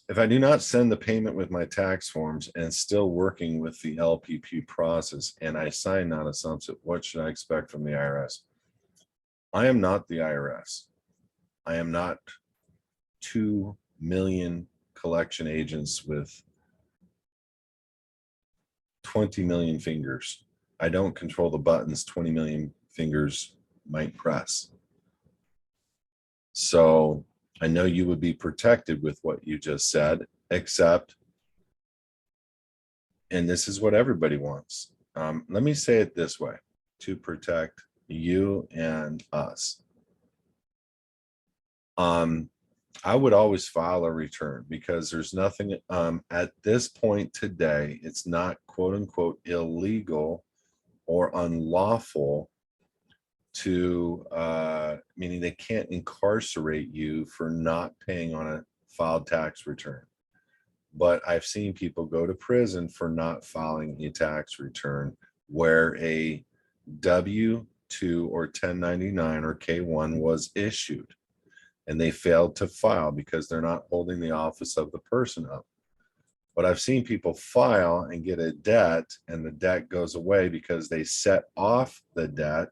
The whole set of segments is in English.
If I do not send the payment with my tax forms and still working with the LPP process and I sign non-assumptive, what should I expect from the IRS? I am not the IRS. I am not 2 million collection agents with 20 million fingers. I don't control the buttons 20 million fingers might press. So I know you would be protected with what you just said, except, and this is what everybody wants. Let me say it this way to protect you and us. I would always file a return because there's nothing at this point today, it's not quote unquote illegal or unlawful to, meaning they can't incarcerate you for not paying on a filed tax return. But I've seen people go to prison for not filing a tax return where a W-2 or 1099 or K-1 was issued and they failed to file because they're not holding the office of the person up. But I've seen people file and get a debt and the debt goes away because they set off the debt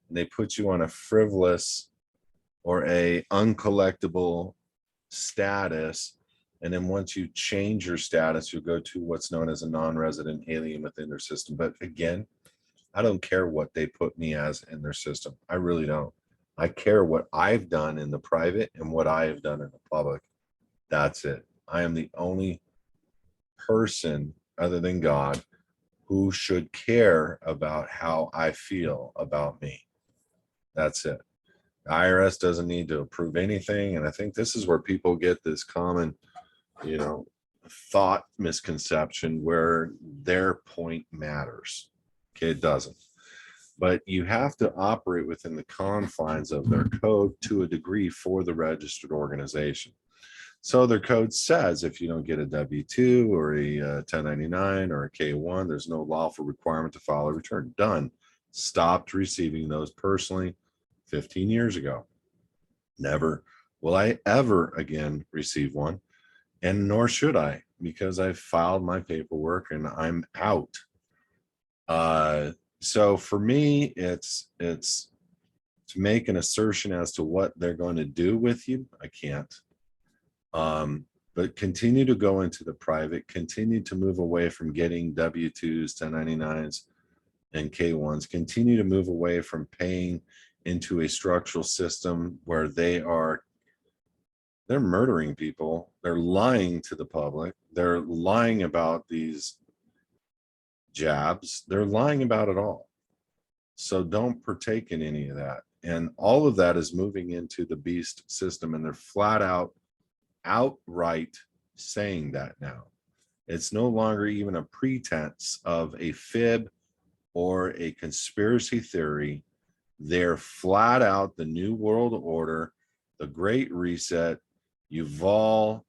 and they put you on a frivolous or a uncollectible status. And then once you change your status, you go to what's known as a non-resident alien within their system. But again, I don't care what they put me as in their system. I really don't. I care what I've done in the private and what I have done in the public. That's it. I am the only person other than God who should care about how I feel about me. That's it. The IRS doesn't need to approve anything. And I think this is where people get this common, thought misconception where their point matters. Okay, it doesn't. But you have to operate within the confines of their code to a degree for the registered organization. So their code says if you don't get a W-2 or a 1099 or a K-1, there's no lawful requirement to file a return. Done. Stopped receiving those personally 15 years ago. Never will I ever again receive one, and nor should I, because I filed my paperwork and I'm out. So for me, it's to make an assertion as to what they're going to do with you. I can't. But continue to go into the private, continue to move away from getting W-2s, 1099s, and K-1s, continue to move away from paying into a structural system where they're murdering people. They're lying to the public. They're lying about these jabs. They're lying about it all. So don't partake in any of that. And all of that is moving into the beast system, and they're flat out outright saying that now. It's no longer even a pretense of a fib or a conspiracy theory. They're flat out the New World Order, the Great Reset, Yuval,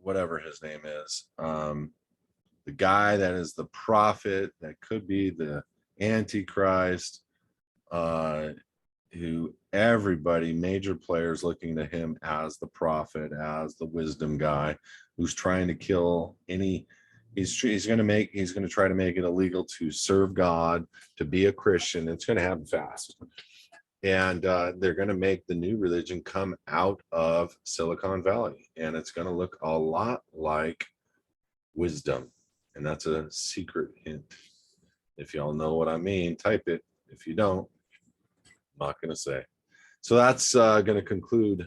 whatever his name is, the guy that is the prophet that could be the Antichrist, who everybody, major players looking to him as the prophet, as the wisdom guy, who's trying to kill any, he's going to try to make it illegal to serve God, to be a Christian. It's going to happen fast. And they're going to make the new religion come out of Silicon Valley. And it's going to look a lot like wisdom. And that's a secret hint. If y'all know what I mean, type it. If you don't, I'm not going to say. So that's going to conclude